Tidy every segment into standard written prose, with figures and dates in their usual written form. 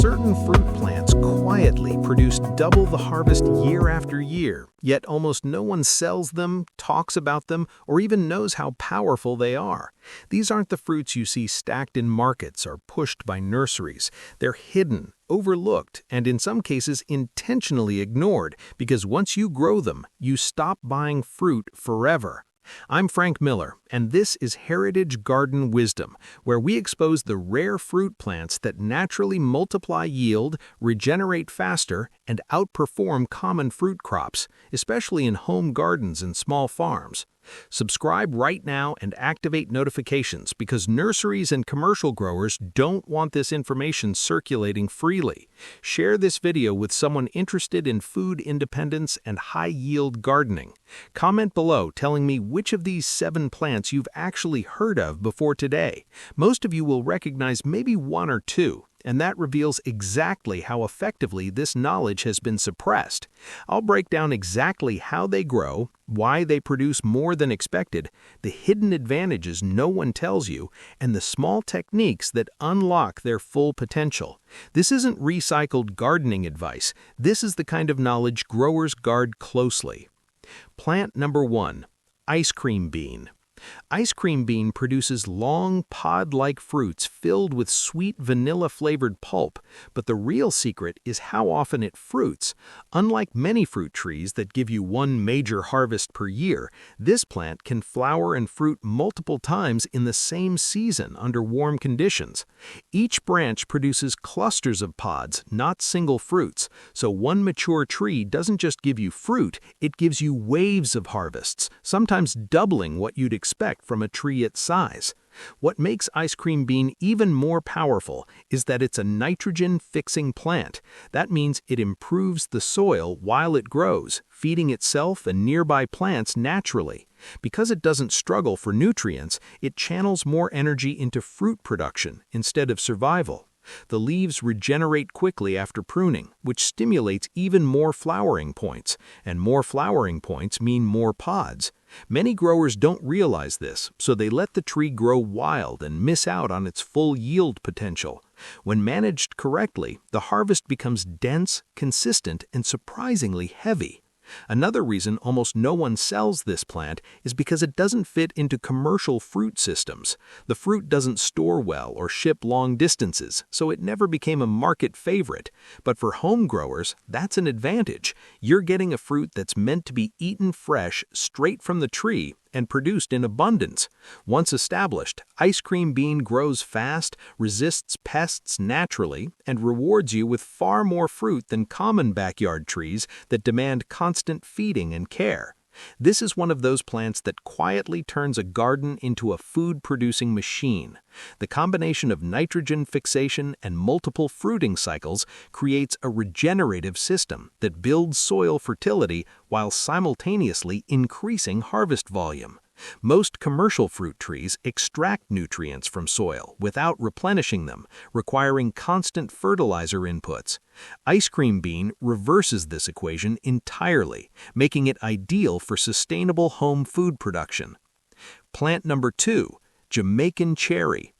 Certain fruit plants quietly produce double the harvest year after year, yet almost no one sells them, talks about them, or even knows how powerful they are. These aren't the fruits you see stacked in markets or pushed by nurseries. They're hidden, overlooked, and in some cases intentionally ignored, because once you grow them, you stop buying fruit forever. I'm Frank Miller, and this is Heritage Garden Wisdom, where we expose the rare fruit plants that naturally multiply yield, regenerate faster, and outperform common fruit crops, especially in home gardens and small farms. Subscribe right now and activate notifications because nurseries and commercial growers don't want this information circulating freely. Share this video with someone interested in food independence and high-yield gardening. Comment below telling me which of these 7 plants you've actually heard of before today. Most of you will recognize maybe 1 or 2. And that reveals exactly how effectively this knowledge has been suppressed. I'll break down exactly how they grow, why they produce more than expected, the hidden advantages no one tells you, and the small techniques that unlock their full potential. This isn't recycled gardening advice. This is the kind of knowledge growers guard closely. Plant number 1, ice cream bean. Ice cream bean produces long, pod-like fruits filled with sweet vanilla-flavored pulp, but the real secret is how often it fruits. Unlike many fruit trees that give you one major harvest per year, this plant can flower and fruit multiple times in the same season under warm conditions. Each branch produces clusters of pods, not single fruits, so one mature tree doesn't just give you fruit, it gives you waves of harvests, sometimes doubling what you'd expect from a tree its size. What makes ice cream bean even more powerful is that it's a nitrogen-fixing plant. That means it improves the soil while it grows, feeding itself and nearby plants naturally. Because it doesn't struggle for nutrients, it channels more energy into fruit production instead of survival. The leaves regenerate quickly after pruning, which stimulates even more flowering points, and more flowering points mean more pods. Many growers don't realize this, so they let the tree grow wild and miss out on its full yield potential. When managed correctly, the harvest becomes dense, consistent, and surprisingly heavy. Another reason almost no one sells this plant is because it doesn't fit into commercial fruit systems. The fruit doesn't store well or ship long distances, so it never became a market favorite. But for home growers, that's an advantage. You're getting a fruit that's meant to be eaten fresh, straight from the tree, and produced in abundance. Once established, ice cream bean grows fast, resists pests naturally, and rewards you with far more fruit than common backyard trees that demand constant feeding and care. This is one of those plants that quietly turns a garden into a food-producing machine. The combination of nitrogen fixation and multiple fruiting cycles creates a regenerative system that builds soil fertility while simultaneously increasing harvest volume. Most commercial fruit trees extract nutrients from soil without replenishing them, requiring constant fertilizer inputs. Ice cream bean reverses this equation entirely, making it ideal for sustainable home food production. Plant number 2, Jamaican cherry.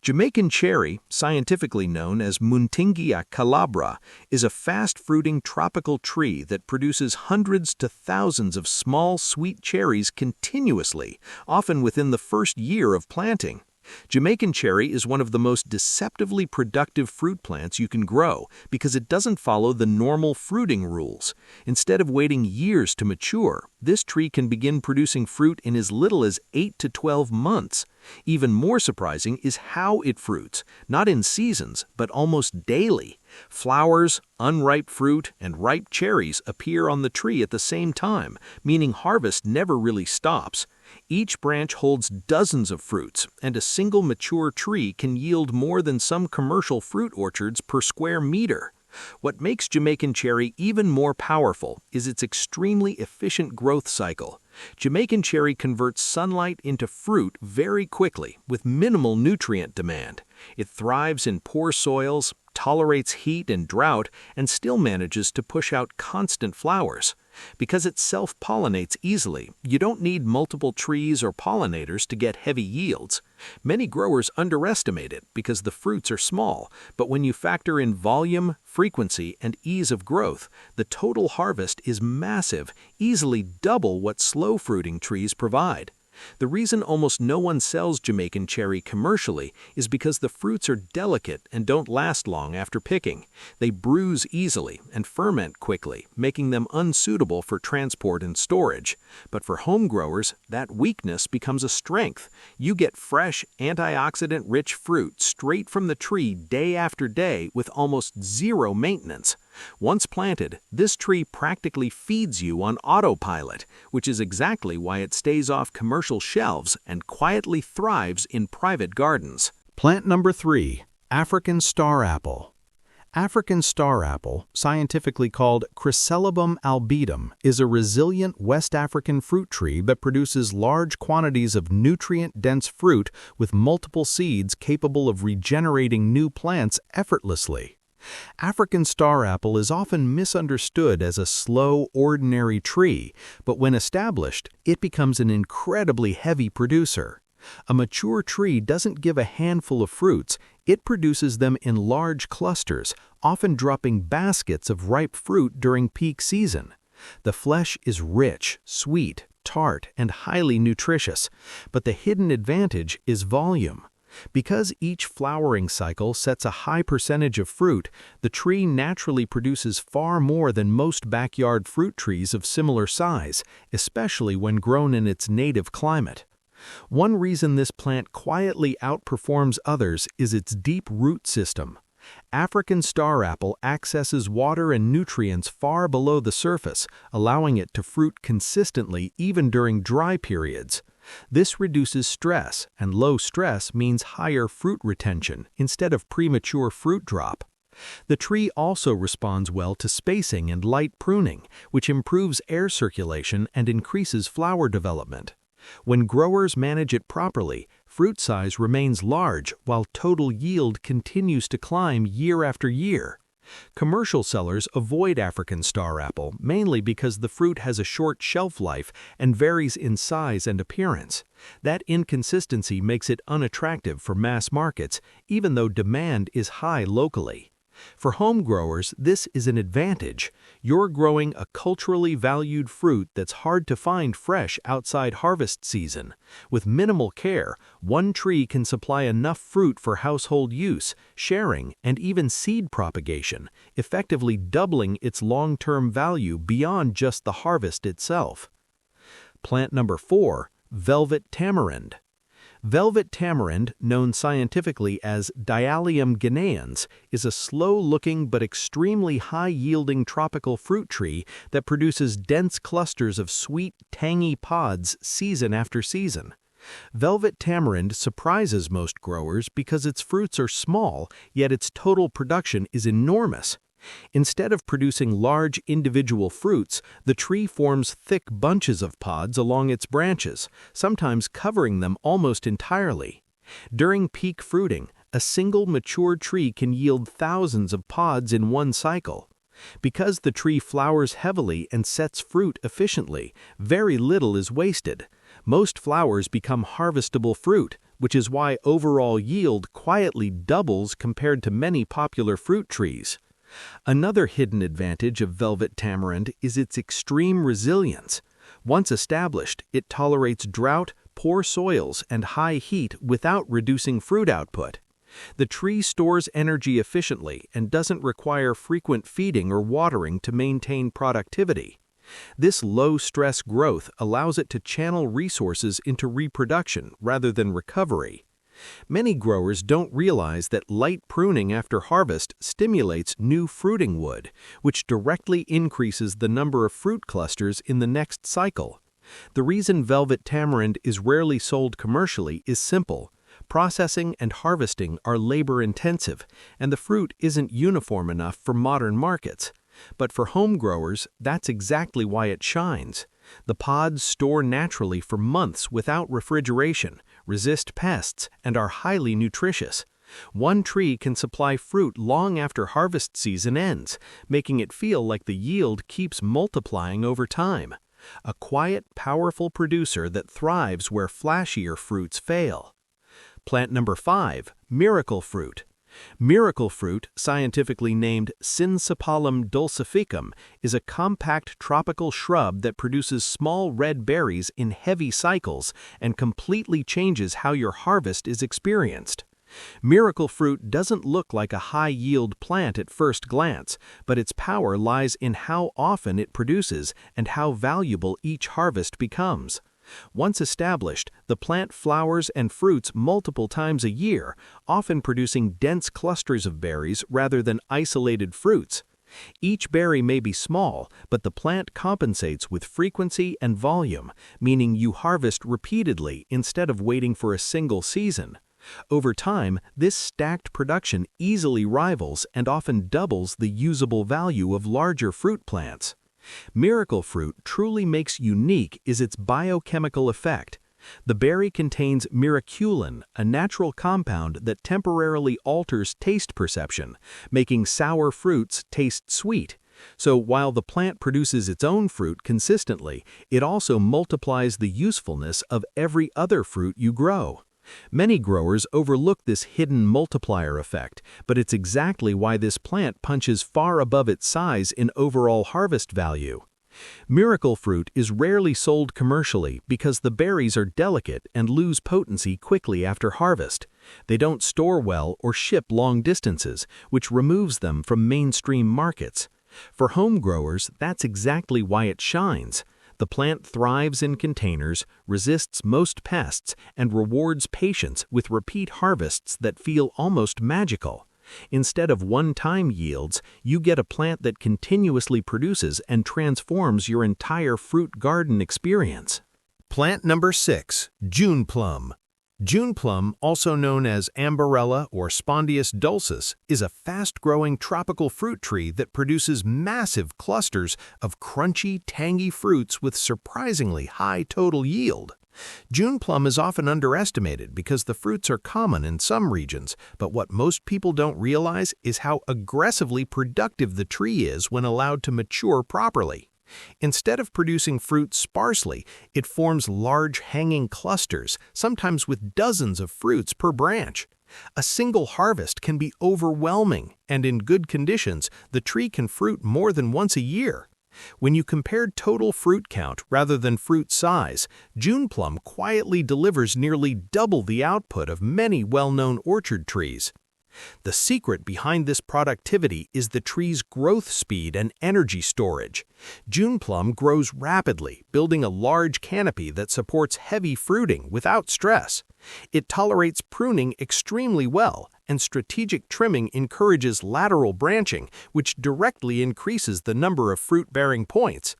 Jamaican cherry, scientifically known as Muntingia calabra, is a fast-fruiting tropical tree that produces hundreds to thousands of small, sweet cherries continuously, often within the first year of planting. Jamaican cherry is one of the most deceptively productive fruit plants you can grow because it doesn't follow the normal fruiting rules. Instead of waiting years to mature, this tree can begin producing fruit in as little as 8 to 12 months. Even more surprising is how it fruits, not in seasons, but almost daily. Flowers, unripe fruit, and ripe cherries appear on the tree at the same time, meaning harvest never really stops. Each branch holds dozens of fruits, and a single mature tree can yield more than some commercial fruit orchards per square meter. What makes Jamaican cherry even more powerful is its extremely efficient growth cycle. Jamaican cherry converts sunlight into fruit very quickly with minimal nutrient demand. It thrives in poor soils, tolerates heat and drought, and still manages to push out constant flowers. Because it self-pollinates easily, you don't need multiple trees or pollinators to get heavy yields. Many growers underestimate it because the fruits are small, but when you factor in volume, frequency, and ease of growth, the total harvest is massive, easily double what slow-fruiting trees provide. The reason almost no one sells Jamaican cherry commercially is because the fruits are delicate and don't last long after picking. They bruise easily and ferment quickly, making them unsuitable for transport and storage. But for home growers, that weakness becomes a strength. You get fresh, antioxidant-rich fruit straight from the tree day after day with almost zero maintenance. Once planted, this tree practically feeds you on autopilot, which is exactly why it stays off commercial shelves and quietly thrives in private gardens. Plant number 3, African star apple. African star apple, scientifically called Chrysalibum albidum, is a resilient West African fruit tree that produces large quantities of nutrient-dense fruit with multiple seeds capable of regenerating new plants effortlessly. African star apple is often misunderstood as a slow, ordinary tree, but when established, it becomes an incredibly heavy producer. A mature tree doesn't give a handful of fruits, it produces them in large clusters, often dropping baskets of ripe fruit during peak season. The flesh is rich, sweet, tart, and highly nutritious, but the hidden advantage is volume. Because each flowering cycle sets a high percentage of fruit, the tree naturally produces far more than most backyard fruit trees of similar size, especially when grown in its native climate. One reason this plant quietly outperforms others is its deep root system. African star apple accesses water and nutrients far below the surface, allowing it to fruit consistently even during dry periods. This reduces stress, and low stress means higher fruit retention instead of premature fruit drop. The tree also responds well to spacing and light pruning, which improves air circulation and increases flower development. When growers manage it properly, fruit size remains large while total yield continues to climb year after year. Commercial sellers avoid African star apple mainly because the fruit has a short shelf life and varies in size and appearance. That inconsistency makes it unattractive for mass markets, even though demand is high locally. For home growers, this is an advantage. You're growing a culturally valued fruit that's hard to find fresh outside harvest season. With minimal care, one tree can supply enough fruit for household use, sharing, and even seed propagation, effectively doubling its long-term value beyond just the harvest itself. Plant number 4, velvet tamarind. Velvet tamarind, known scientifically as Diallium guineans, is a slow-looking but extremely high-yielding tropical fruit tree that produces dense clusters of sweet, tangy pods season after season. Velvet tamarind surprises most growers because its fruits are small, yet its total production is enormous. Instead of producing large individual fruits, the tree forms thick bunches of pods along its branches, sometimes covering them almost entirely. During peak fruiting, a single mature tree can yield thousands of pods in one cycle. Because the tree flowers heavily and sets fruit efficiently, very little is wasted. Most flowers become harvestable fruit, which is why overall yield quietly doubles compared to many popular fruit trees. Another hidden advantage of velvet tamarind is its extreme resilience. Once established, it tolerates drought, poor soils, and high heat without reducing fruit output. The tree stores energy efficiently and doesn't require frequent feeding or watering to maintain productivity. This low-stress growth allows it to channel resources into reproduction rather than recovery. Many growers don't realize that light pruning after harvest stimulates new fruiting wood, which directly increases the number of fruit clusters in the next cycle. The reason velvet tamarind is rarely sold commercially is simple. Processing and harvesting are labor-intensive, and the fruit isn't uniform enough for modern markets. But for home growers, that's exactly why it shines. The pods store naturally for months without refrigeration, resist pests, and are highly nutritious. One tree can supply fruit long after harvest season ends, making it feel like the yield keeps multiplying over time. A quiet, powerful producer that thrives where flashier fruits fail. Plant number 5, miracle fruit. Miracle fruit, scientifically named Syncypalum dulcificum, is a compact tropical shrub that produces small red berries in heavy cycles and completely changes how your harvest is experienced. Miracle fruit doesn't look like a high-yield plant at first glance, but its power lies in how often it produces and how valuable each harvest becomes. Once established, the plant flowers and fruits multiple times a year, often producing dense clusters of berries rather than isolated fruits. Each berry may be small, but the plant compensates with frequency and volume, meaning you harvest repeatedly instead of waiting for a single season. Over time, this stacked production easily rivals and often doubles the usable value of larger fruit plants. Miracle fruit truly makes unique is its biochemical effect. The berry contains miraculin, a natural compound that temporarily alters taste perception, making sour fruits taste sweet. So while the plant produces its own fruit consistently, it also multiplies the usefulness of every other fruit you grow. Many growers overlook this hidden multiplier effect, but it's exactly why this plant punches far above its size in overall harvest value. Miracle fruit is rarely sold commercially because the berries are delicate and lose potency quickly after harvest. They don't store well or ship long distances, which removes them from mainstream markets. For home growers, that's exactly why it shines. The plant thrives in containers, resists most pests, and rewards patience with repeat harvests that feel almost magical. Instead of one-time yields, you get a plant that continuously produces and transforms your entire fruit garden experience. Plant number 6, June plum. June plum, also known as Ambarella or Spondius dulcis, is a fast-growing tropical fruit tree that produces massive clusters of crunchy, tangy fruits with surprisingly high total yield. June plum is often underestimated because the fruits are common in some regions, but what most people don't realize is how aggressively productive the tree is when allowed to mature properly. Instead of producing fruit sparsely, it forms large hanging clusters, sometimes with dozens of fruits per branch. A single harvest can be overwhelming, and in good conditions, the tree can fruit more than once a year. When you compare total fruit count rather than fruit size, June plum quietly delivers nearly double the output of many well-known orchard trees. The secret behind this productivity is the tree's growth speed and energy storage. June plum grows rapidly, building a large canopy that supports heavy fruiting without stress. It tolerates pruning extremely well, and strategic trimming encourages lateral branching, which directly increases the number of fruit-bearing points.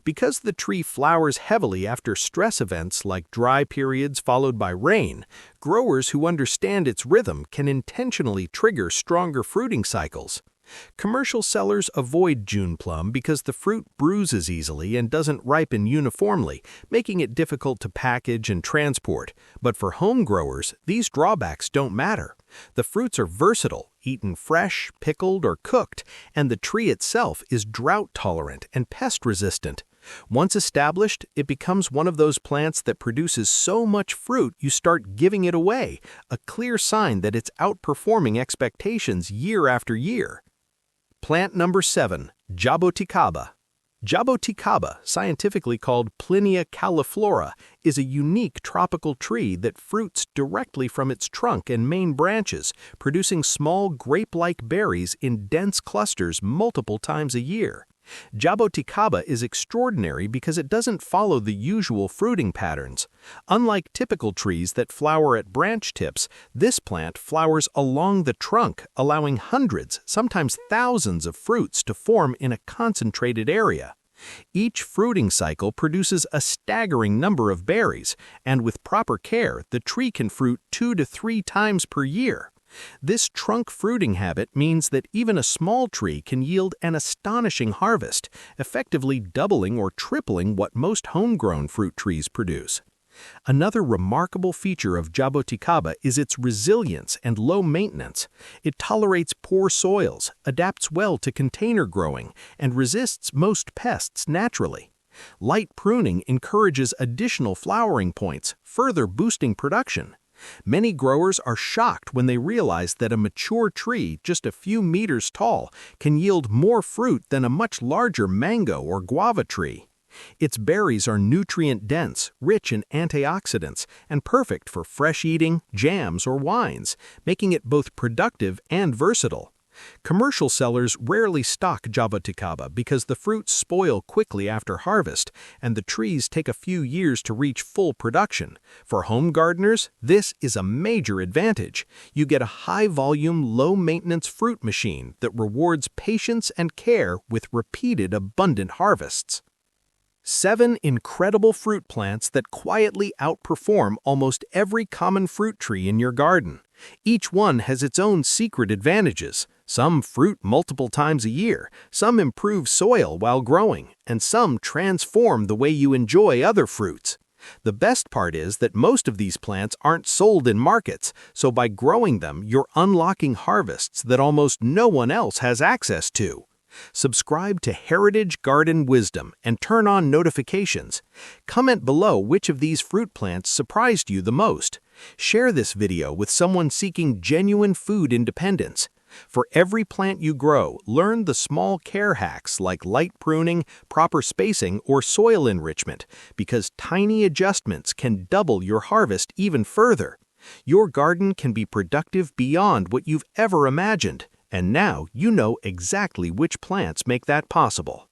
Because the tree flowers heavily after stress events like dry periods followed by rain, growers who understand its rhythm can intentionally trigger stronger fruiting cycles. Commercial sellers avoid June plum because the fruit bruises easily and doesn't ripen uniformly, making it difficult to package and transport. But for home growers, these drawbacks don't matter. The fruits are versatile, eaten fresh, pickled, or cooked, and the tree itself is drought-tolerant and pest-resistant. Once established, it becomes one of those plants that produces so much fruit you start giving it away, a clear sign that it's outperforming expectations year after year. Plant number 7, Jaboticaba. Jaboticaba, scientifically called Plinia cauliflora, is a unique tropical tree that fruits directly from its trunk and main branches, producing small grape-like berries in dense clusters multiple times a year. Jaboticaba is extraordinary because it doesn't follow the usual fruiting patterns. Unlike typical trees that flower at branch tips, this plant flowers along the trunk, allowing hundreds, sometimes thousands of fruits to form in a concentrated area. Each fruiting cycle produces a staggering number of berries, and with proper care, the tree can fruit 2 to 3 times per year. This trunk fruiting habit means that even a small tree can yield an astonishing harvest, effectively doubling or tripling what most homegrown fruit trees produce. Another remarkable feature of Jaboticaba is its resilience and low maintenance. It tolerates poor soils, adapts well to container growing, and resists most pests naturally. Light pruning encourages additional flowering points, further boosting production. Many growers are shocked when they realize that a mature tree just a few meters tall can yield more fruit than a much larger mango or guava tree. Its berries are nutrient-dense, rich in antioxidants, and perfect for fresh eating, jams, or wines, making it both productive and versatile. Commercial sellers rarely stock Jaboticaba because the fruits spoil quickly after harvest, and the trees take a few years to reach full production. For home gardeners, this is a major advantage. You get a high-volume, low-maintenance fruit machine that rewards patience and care with repeated abundant harvests. 7 incredible fruit plants that quietly outperform almost every common fruit tree in your garden. Each one has its own secret advantages. Some fruit multiple times a year, some improve soil while growing, and some transform the way you enjoy other fruits. The best part is that most of these plants aren't sold in markets, so by growing them, you're unlocking harvests that almost no one else has access to. Subscribe to Heritage Garden Wisdom and turn on notifications. Comment below which of these fruit plants surprised you the most. Share this video with someone seeking genuine food independence. For every plant you grow, learn the small care hacks like light pruning, proper spacing, or soil enrichment, because tiny adjustments can double your harvest even further. Your garden can be productive beyond what you've ever imagined. And now you know exactly which plants make that possible.